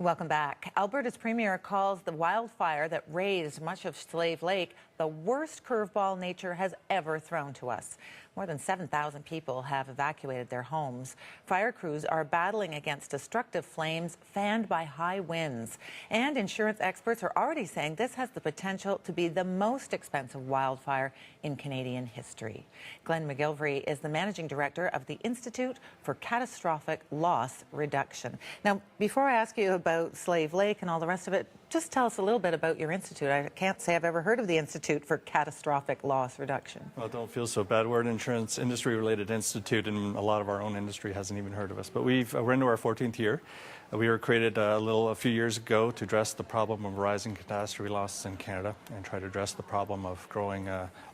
Welcome back. Alberta's Premier calls the wildfire that razed much of Slave Lake the worst curveball nature has ever thrown to us. More than 7,000 people have evacuated their homes. Fire crews are battling against destructive flames fanned by high winds. And insurance experts are already saying this has the potential to be the most expensive wildfire in Canadian history. Glenn McGillivray is the managing director of the Institute for Catastrophic Loss Reduction. Now, before I ask you about Slave Lake and all the rest of it, just tell us a little bit about your institute. I can't say I've ever heard of the Institute for Catastrophic Loss Reduction. Well, don't feel so bad. We're an insurance industry-related institute, and a lot of our own industry hasn't even heard of us. But we're into our 14th year. We were created a few years ago to address the problem of rising catastrophe losses in Canada and try to address the problem of growing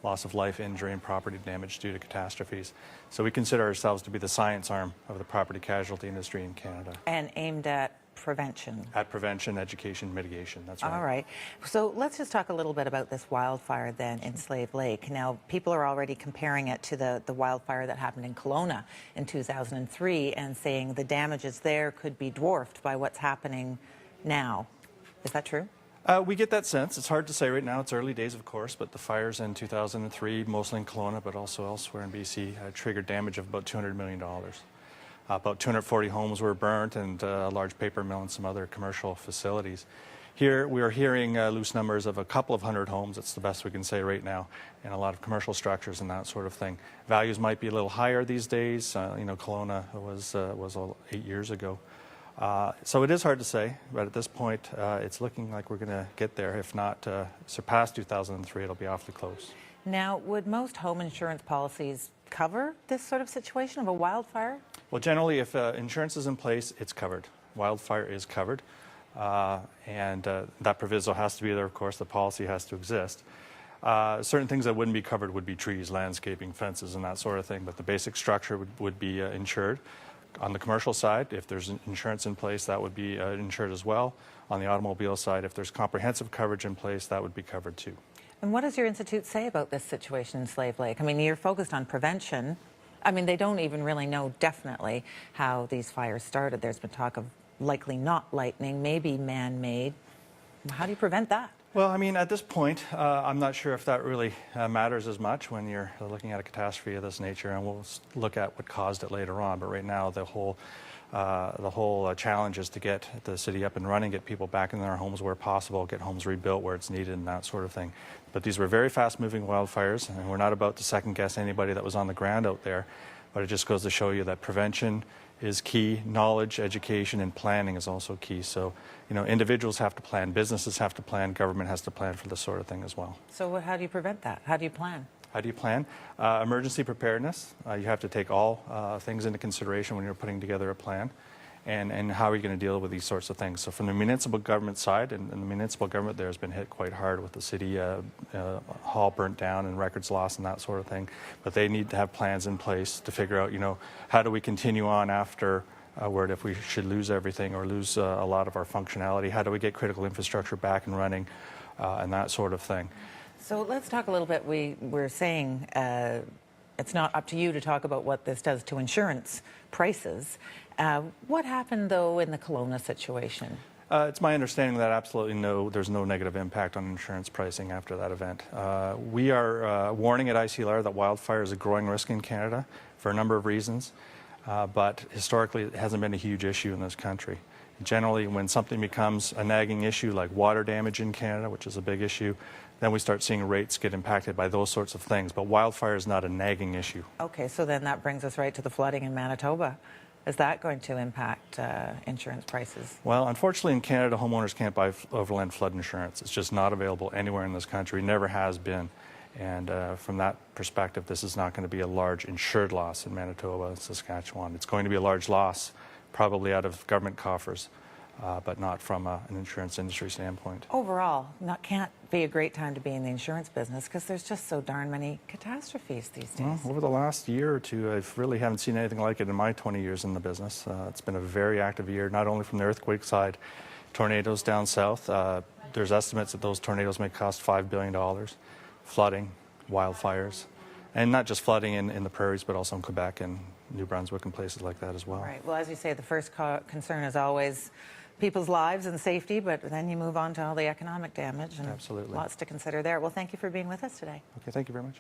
loss of life, injury, and property damage due to catastrophes. So we consider ourselves to be the science arm of the property casualty industry in Canada. And aimed at prevention. At prevention, education, mitigation, that's right. All right. So let's just talk a little bit about this wildfire then in Slave Lake. Now, people are already comparing it to the wildfire that happened in Kelowna in 2003 and saying the damages there could be dwarfed by what's happening now. Is that true? We get that sense. It's hard to say right now. It's early days, of course, but the fires in 2003, mostly in Kelowna, but also elsewhere in BC, triggered damage of about $200 million. About 240 homes were burnt and a large paper mill and some other commercial facilities. Here we are hearing loose numbers of a couple of hundred homes. That's the best we can say right now, and a lot of commercial structures and that sort of thing. Values might be a little higher these days. Kelowna was 8 years ago. So it is hard to say, but at this point it's looking like we're going to get there. If not surpass 2003, it'll be awfully close. Now, would most home insurance policies cover this sort of situation of a wildfire? Well, generally, if insurance is in place, it's covered. Wildfire is covered, and that proviso has to be there, of course. The policy has to exist. Certain things that wouldn't be covered would be trees, landscaping, fences, and that sort of thing, but the basic structure would be insured. On the commercial side, if there's insurance in place, that would be insured as well. On the automobile side, if there's comprehensive coverage in place, that would be covered too. And what does your institute say about this situation in Slave Lake? I mean, you're focused on prevention. I mean, they don't even really know definitely how these fires started. There's been talk of likely not lightning, maybe man-made. How do you prevent that? Well, I mean, at this point, I'm not sure if that really matters as much when you're looking at a catastrophe of this nature, and we'll look at what caused it later on. But right now, the whole challenge is to get the city up and running, get people back in their homes where possible, get homes rebuilt where it's needed, and that sort of thing. But these were very fast-moving wildfires, and we're not about to second-guess anybody that was on the ground out there. But it just goes to show you that prevention is key. Knowledge, education, and planning is also key. So, individuals have to plan, businesses have to plan, government has to plan for this sort of thing as well. So how do you prevent that? How do you plan? How do you plan? Emergency preparedness. You have to take all things into consideration when you're putting together a plan. And how are you going to deal with these sorts of things? So from the municipal government side, and the municipal government there has been hit quite hard with the city hall burnt down and records lost and that sort of thing. But they need to have plans in place to figure out, how do we continue on afterward if we should lose everything or lose a lot of our functionality? How do we get critical infrastructure back and running and that sort of thing? So let's talk a little bit. We're saying it's not up to you to talk about what this does to insurance prices. What happened, though, in the Kelowna situation? It's my understanding that absolutely there's no negative impact on insurance pricing after that event. We are warning at ICLR that wildfire is a growing risk in Canada for a number of reasons, but historically it hasn't been a huge issue in this country. Generally, when something becomes a nagging issue like water damage in Canada, which is a big issue, then we start seeing rates get impacted by those sorts of things. But wildfire is not a nagging issue. Okay, so then that brings us right to the flooding in Manitoba. Is that going to impact insurance prices? Well, unfortunately in Canada, homeowners can't buy overland flood insurance. It's just not available anywhere in this country, never has been. And from that perspective, this is not going to be a large insured loss in Manitoba and Saskatchewan. It's going to be a large loss, probably out of government coffers, but not from an insurance industry standpoint. Overall, can't be a great time to be in the insurance business because there's just so darn many catastrophes these days. Well, over the last year or two, I really haven't seen anything like it in my 20 years in the business. It's been a very active year, not only from the earthquake side, tornadoes down south. There's estimates that those tornadoes may cost $5 billion, flooding, wildfires, and not just flooding in the prairies, but also in Quebec and New Brunswick and places like that as well. Right. Well, as you say, the first concern is always people's lives and safety, but then you move on to all the economic damage. And Absolutely. lots to consider there. Well, thank you for being with us today. Okay, thank you very much.